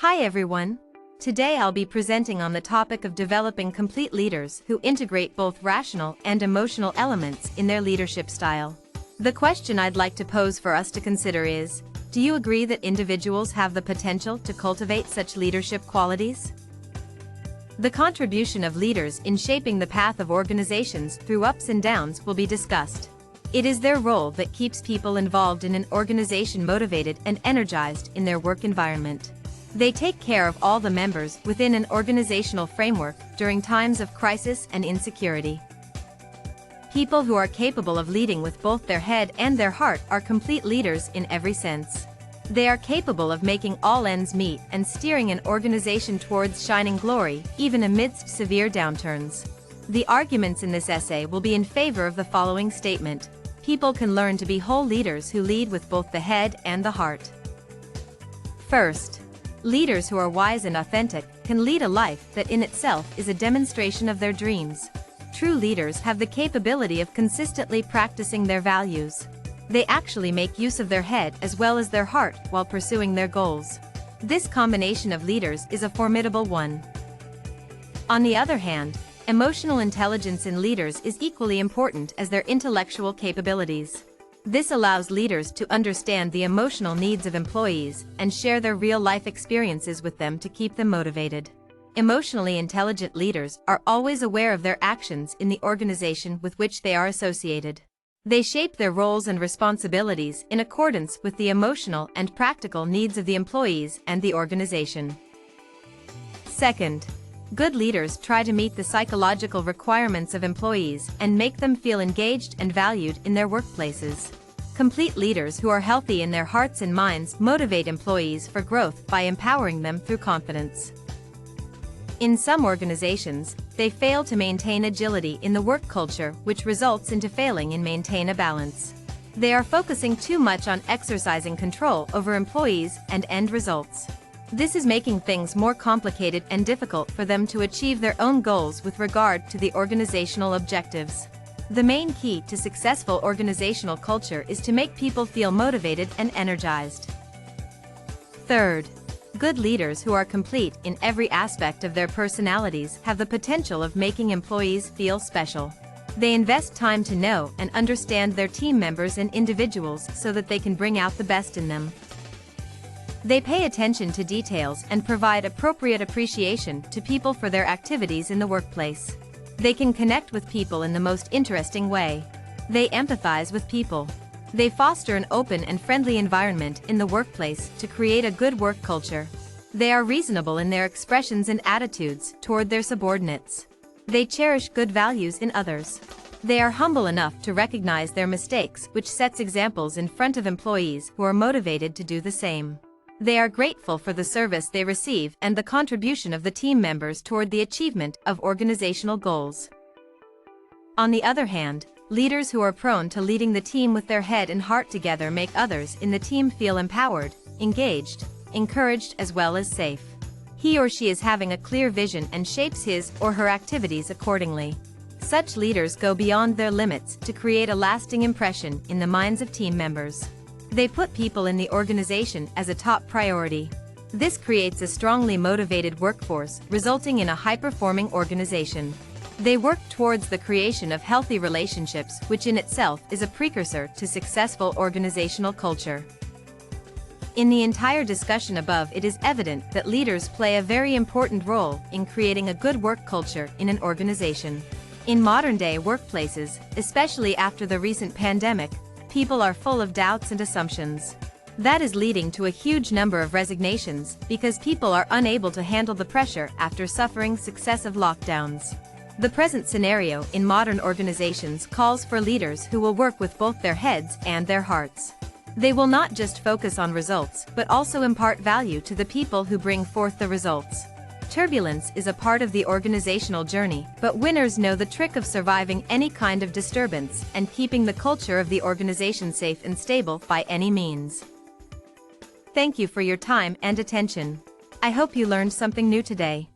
Hi everyone! Today I'll be presenting on the topic of developing complete leaders who integrate both rational and emotional elements in their leadership style. The question I'd like to pose for us to consider is, do you agree that individuals have the potential to cultivate such leadership qualities? The contribution of leaders in shaping the path of organizations through ups and downs will be discussed. It is their role that keeps people involved in an organization motivated and energized in their work environment. They take care of all the members within an organizational framework during times of crisis and insecurity. People who are capable of leading with both their head and their heart are complete leaders in every sense. They are capable of making all ends meet and steering an organization towards shining glory, even amidst severe downturns. The arguments in this essay will be in favor of the following statement: people can learn to be whole leaders who lead with both the head and the heart. First, leaders who are wise and authentic can lead a life that in itself is a demonstration of their dreams. True leaders have the capability of consistently practicing their values. They actually make use of their head as well as their heart while pursuing their goals. This combination of leaders is a formidable one. On the other hand, emotional intelligence in leaders is equally important as their intellectual capabilities. This allows leaders to understand the emotional needs of employees and share their real-life experiences with them to keep them motivated. Emotionally intelligent leaders are always aware of their actions in the organization with which they are associated. They shape their roles and responsibilities in accordance with the emotional and practical needs of the employees and the organization. Second, good leaders try to meet the psychological requirements of employees and make them feel engaged and valued in their workplaces. Complete leaders who are healthy in their hearts and minds motivate employees for growth by empowering them through confidence. In some organizations, they fail to maintain agility in the work culture, which results into failing in maintain a balance. They are focusing too much on exercising control over employees and end results. This is making things more complicated and difficult for them to achieve their own goals with regard to the organizational objectives. The main key to successful organizational culture is to make people feel motivated and energized. Third, good leaders who are complete in every aspect of their personalities have the potential of making employees feel special. They invest time to know and understand their team members and individuals so that they can bring out the best in them. They pay attention to details and provide appropriate appreciation to people for their activities in the workplace. They can connect with people in the most interesting way. They empathize with people. They foster an open and friendly environment in the workplace to create a good work culture. They are reasonable in their expressions and attitudes toward their subordinates. They cherish good values in others. They are humble enough to recognize their mistakes, which sets examples in front of employees who are motivated to do the same. They are grateful for the service they receive and the contribution of the team members toward the achievement of organizational goals. On the other hand, leaders who are prone to leading the team with their head and heart together make others in the team feel empowered, engaged, encouraged as well as safe. He or she is having a clear vision and shapes his or her activities accordingly. Such leaders go beyond their limits to create a lasting impression in the minds of team members. They put people in the organization as a top priority. This creates a strongly motivated workforce, resulting in a high-performing organization. They work towards the creation of healthy relationships, which in itself is a precursor to successful organizational culture. In the entire discussion above, it is evident that leaders play a very important role in creating a good work culture in an organization. In modern-day workplaces, especially after the recent pandemic, people are full of doubts and assumptions. That is leading to a huge number of resignations because people are unable to handle the pressure after suffering successive lockdowns. The present scenario in modern organizations calls for leaders who will work with both their heads and their hearts. They will not just focus on results, but also impart value to the people who bring forth the results. Turbulence is a part of the organizational journey, but winners know the trick of surviving any kind of disturbance and keeping the culture of the organization safe and stable by any means. Thank you for your time and attention. I hope you learned something new today.